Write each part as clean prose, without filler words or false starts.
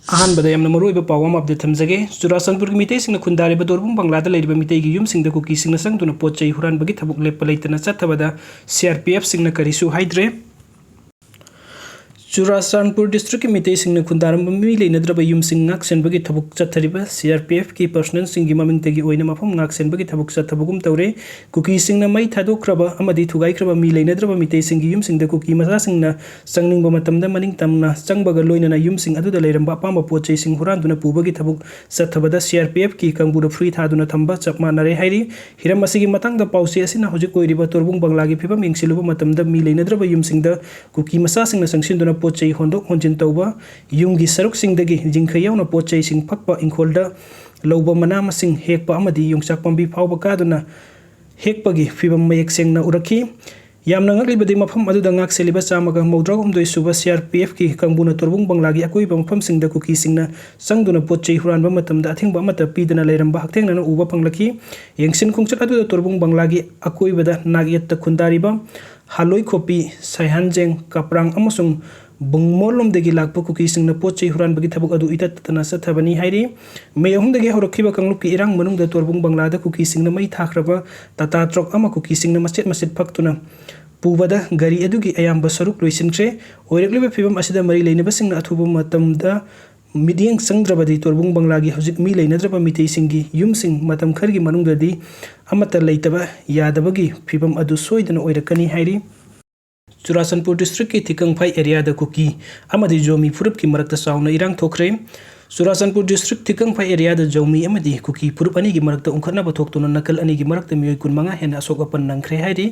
अहानबदा यामना मरुइबा पाव अमा अपडेट थमजगे चुराचंदपुर की मितई सिंह खुंदारिबा दोरबुंग बांग्लादा लेरिबा मितई की युम सिंह कुकी सिंह संगतुना पोचई हुरानबगी थबुक लेप्पा लेतना चथबदा सीआरपीएफ सिंह करिसु हाइद्रे चुराचंदपुर डिस्ट्रिक्ट की मितई सिंह खुंदारम मी लेनद्रब युम सिंह सेनबगी थबुक चथरिबा सीआरपीएफ की पर्सनल सिंह की ममिंगतगी ओइना मफम सेनबगी थबुक चथबगुम तौरे कुकी सिंह मई थादोख्रबा अमदी थुगाइख्रबा मी लेनद्रब मितई सिंह युम सिंह कुकी मसा सिंह संगनिंगबा मतमदा मनिंग तमना चंगबगा लोइना युम सिंह अदुदा लेरंबा अपाम पोचई सिंह हुरानदुना पुबगी थबुक चथबदा सीआरपीएफ की कंगबुदा फ्री थादुना थंबा चपमानरे हाइरी हिरम असिगी मतंगदा पाउसी असिना होजिक ओइरिबा तोरबुंग बांग्लागी फिबम यंगसिलुबा मतमदा मी लेनद्रब युम सिंह कुकी मसा सिंह संगसिनदुना पोचई होंदोक होंजिन तौबा युंगी सरुक सिंगदगी जिंखै यावना पोचई सिंग फक्पा इंखोलदा लौबा मना मसिंग हेकपा अमदी योंगचाक पंबी फावबा कादुना हेकपगी फिबम मयेक सेंगना उरखी यामना ngakliबदि मफम अदुदा ngakसेलिबा चामगा मौद्रा हुमदोय सुबा सीआरपीएफ की कंगबुना तोरबुंग बांग्लागी अकोइबा मफम सिंगदा कुकी सिंगना संगदुना पोचई हुरानबा मतमदा अथिंगबा अमता पीदना लेरंबा हक्थेंगना उबा फंगलखी यंगसिन खुंगचट अदुदा तोरबुंग बांग्लागी अकोइबदा नागयत खुंदारिबा हालोई खोपी सायहानजेंग कपरांग अमसुंग बुंगमोलुमदगी लाकपा कुकी सिंगना पोचई हुरानबगी थबुक अदु इततना चथबनी हाइरी मे अहुमदगी हौरखिबा कंगलुपकी इरांग मनुंगदा तोरबुंग बांग्लादा कुकी सिंगना मई थाख्रबा टाटा ट्रक अमा कुकी सिंगना मसेट मसेट फक्तुना पुबदा गरी अदुगी अयाम्बा सरुक लोइसिनख्रे ओइरक्लिबा फिबम असिदा मरी लेनबा सिंगना अथुबा मतमदा मिडियंग संगद्रबदी तोरबुंग बांग्लागी हजिक मी लेनद्रबा मितई सिंगी युम सिंग मतम खरगी मनुंगददी अमता लेतबा यादबगी फिबम अदु सोइदना ओइरकनी हाइरी चुराचंदपुर डिस्ट्रिक्ट की थिकंगफाई एरिया कुकी अमदी जोमी फुरुप की मरकता चाउना इरांग थोखरे चुराचंदपुर डिस्ट्रिक्ट थिकंगफाई एरिया जोमी अमदी कुकी फुरुप अनी की मरकता उंखरना बथोक्तुना नकल अनी की मरकता मियोय कुनमंगा हेना असोक अपन नंखरे हाइरी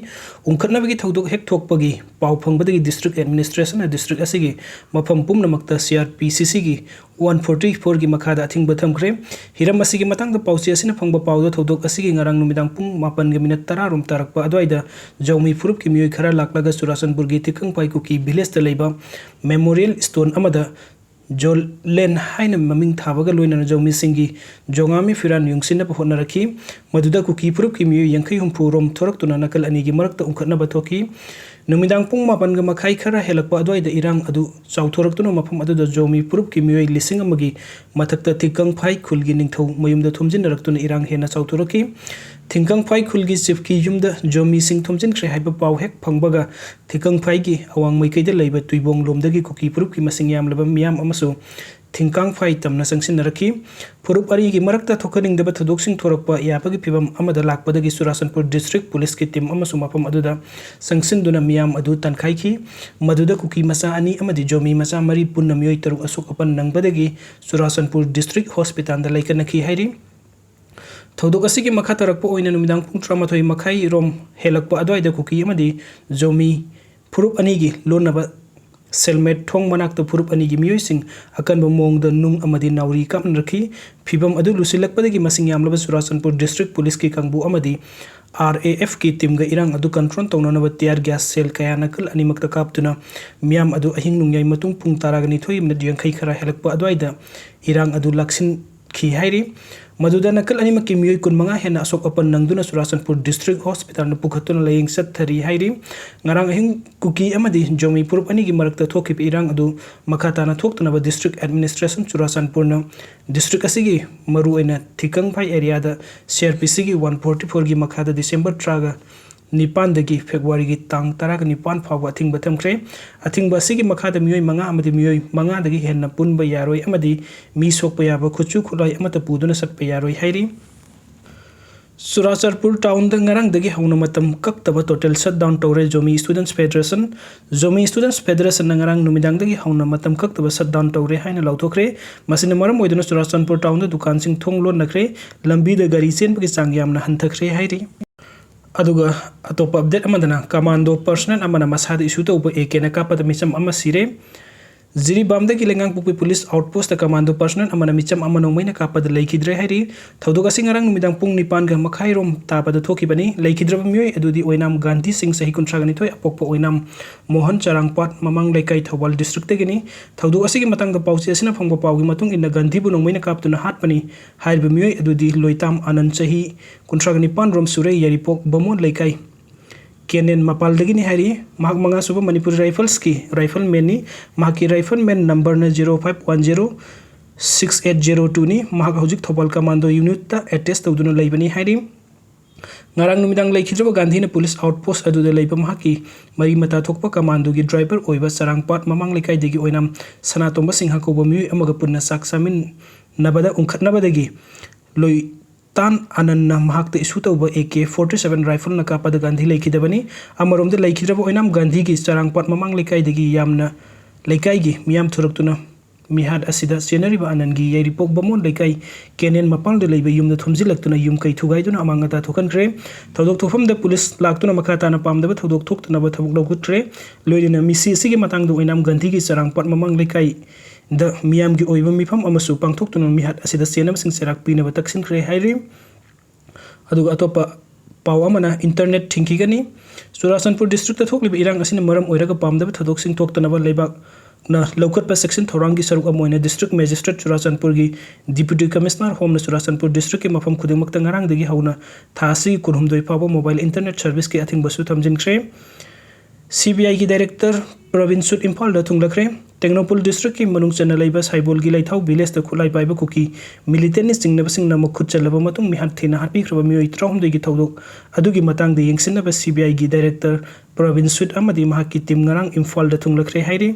उंखरनाबगी थौदोक हेक थोकपगी पाव फंगबदगी डिस्ट्रिक्ट एडमिनिस्ट्रेशन डिस्ट्रिक्ट असिगी मफम पुमनमक्ता सीआरपीसीसी की 144 की मखादा अथिंग थमख्रे हिरम असिगी मतंग पाउची असिना फंगबा पाउदा थौदोक असिगी ngarang नुमिदांग पुंग 8 मिनट 10 रोम तारकपा अदवाइदा जोमी फुरुप की मियोय खरा लाक्लागा चुराचंदपुर की थिकंगफाई कुकी विलेज दा लेबा memorial stone अमदा Jolen हाइन ममिंग थाबगा लोइना Zomi सिंगी जोंगामी फिरान युंगसिना होनरखी मदुदा cookie फुरुप की मियोय यंखै हुमफु रोम थोरक्तुना नकल अनी की मरकता उंखरना बथोकी नुमिदांग पुंग 8 गा मखाई खरा हेलकपा अदवाइदा इरांग अदु चाउथोरक्तुना मफम अदुदा जोमी फुरुप की मियोय लिसिंग अमगी मथक्ता थिकंगफाई खुलगी निंगथौ मयुमदा थुमजिनरक्तुना इरांग हेना चाउथोरकी थिकंगफाई खुलगी चिफ की युमदा जोमी सिंग थुमजिनख्रे हाइबा पाव हेक फंगबगा थिकंगफाई की अवांग मैकैदा लेबा तुइबोंग लोमदगी कुकी फुरुप की मसिंग यामलबा मियाम अमसु थिंकांगफाई तमना संगसिनरखी फुरुप अरी की मरकता थोखनिंगदबा थदोकसिंग थोरकपा यापगी फिबम अमदा लाकपदगी चुराचंदपुर डिस्ट्रिक्ट पुलिस की टीम अमसु मफम अदुदा संगसिनदुना मियाम अदु तनखाइखी मदुदा कुकी मसा अनी अमदी जोमी मसा मरी पुन्ना मियोय तरुक असुक अपन नंगबदगी चुराचंदपुर डिस्ट्रिक्ट हॉस्पिटल दा लैकनखी हाइरी थौदोक असिगी मखा तरकपा ओइना नुमिदांग पुंग 13 मखाई रोम हेलकपा अदवाइदा कुकी अमदी जोमी फुरुप अनीगी लोनबा सेलमेट थोंग मनाक्ता फुरुप अनीगी मियोयसिंग अकनबा मोंगदा नुंग अमदी नाउरी कापनरखी फिबम अदु लुसिलकपदगी मसिंग यामलबा चुराचंदपुर डिस्ट्रिक्ट पुलिस की कंगबु अमदी RAF की टीम गा इरांग अदु कंट्रोल तौननबा टियर गैस सेल कया नकल अनिमक्ता कापतुना मियाम अदु अहिंग नुंगयाय मतुंग पुंग तारागनी थोई मिनट यंखै खरा हेलकपा अदवाइदा इरांग अदु लक्सिन खी हाइरी मदुदा नकल अनिमक की मियोय कुनमंगा हेना असोक अपन नंगदुना चुराचंदपुर डिस्ट्रिक्ट हॉस्पिटल न पुखतुना लयिंग सत्थरी हाइरी ngarang अहिंग कुकी अमदी जोमी फुरुप अनी की मरकता थोकिप इरांग अदु मखाताना थोक्तुनबा डिस्ट्रिक्ट एडमिनिस्ट्रेशन चुराचंदपुर न डिस्ट्रिक्ट असिगी मरु ओइना थिकंगफाई एरिया दा CRPC की 144 की मखादा डिसेंबर 3 निपानदगी फेब्रुआरी की तांग 19 फाव अथिंग बथमख्रे अथिंग बसिगी मखादा मियोय मंगा अमदी मियोय मंगा दगी हेन्ना पुनबा यारोय अमदी मी सोकपा याबा खुचु खुलाई अमता पुदुना सटपा यारोय हाइरी चुराचंदपुर टाउन दा ngarang dagi hauna matam kaktaba total shutdown tore Zomi Students Federation na ngarang numidang dagi hauna matam kaktaba shutdown tore haina lauthokre masina maram oiduna Churachandpur town da dukan sing thonglon nakre lambi da gari chen bagi sang yamna hanthakre hairi aduga atopa update amadana commando personnel amana masada issue to upa AK na kapada misam ama sire Ziri bamda ki lengang pupi police outpost commando personnel amana micham amano maina kapada leikidre hairi thaudoga singarang numidang pung nipan ga makhai rom tapada thokibani leikidraba mioi adudi oinam Gandhi Singh sahi kuntragani thoi apokpa oinam Mohan Charangpat mamang leikai Thawal district tegini thaudoga sigi matang da pauchi asina phangba pawgi matung inna Gandhi bunong maina kaptuna hatpani hairba mioi adudi loitam Anand sahi kuntragani pan rom surei yaripok bamon leikai Kenen mapal dagi ni hari mahak manga suba Manipur Rifles ki rifleman ni mahaki rifleman number na 0510 6802 ni mahak hojik thopal commando unit ta attest tawduna leibani hairi ngarang numidang leikhidraba Gandhi na police outpost aduda leiba mahaki mari mata thokpa commando gi driver oiba sarangpat mamang lekai degi oinam Sanatomba Singha koba mi amaga punna saksamin nabada unkhatnabadagi loi tan ananna mahakta isu tawba AK-47 rifle na kapada Gandhi leikidabani amaromda leikhidraba oinam Gandhi gi sarangpat mamang lekai degi yamna lekai gi miyam thuruktuna mihad asida senariba anangi yairipok bamon lekai kenen mapang de leiba yumna thumjilaktuna yum kai thugaiduna amangata thokankre thodok thofam da police laktuna makata na pamdaba thodok thoktuna ba thabuk lokutre loidina misi sigi matang do inam Gandhi gi sarangpat mamang lekai da miyam gi oiba mifam amasu pangthoktuna mihad asida senam sing serak pina ba taksin kre hairi aduga atopa paw amana internet thinki gani Churachandpur district ta thokliba irang asina maram oiraga pamdaba thodok sing thoktuna ba leibak na lokat pa section thorangi saruk amoina district magistrate Churachandpur gi deputy commissioner home na Churachandpur district ke mafam khudingmak ta ngarang dagi hauna thasi kurhumdoi paba mobile internet service ke athing basu thamjin khre CBI ki director Pravin Sud Imphal da thunglakre Technopol district ki manung chana leiba Saibol gi laithau village ta khulai paiba kuki militant singnaba singna makhut chalaba matung mihat thina harpi khroba mioi traum degi thodok adugi matang de yengsinna ba CBI gi director Pravin Sud amadi mahaki team ngarang Imphal da thunglakre hairi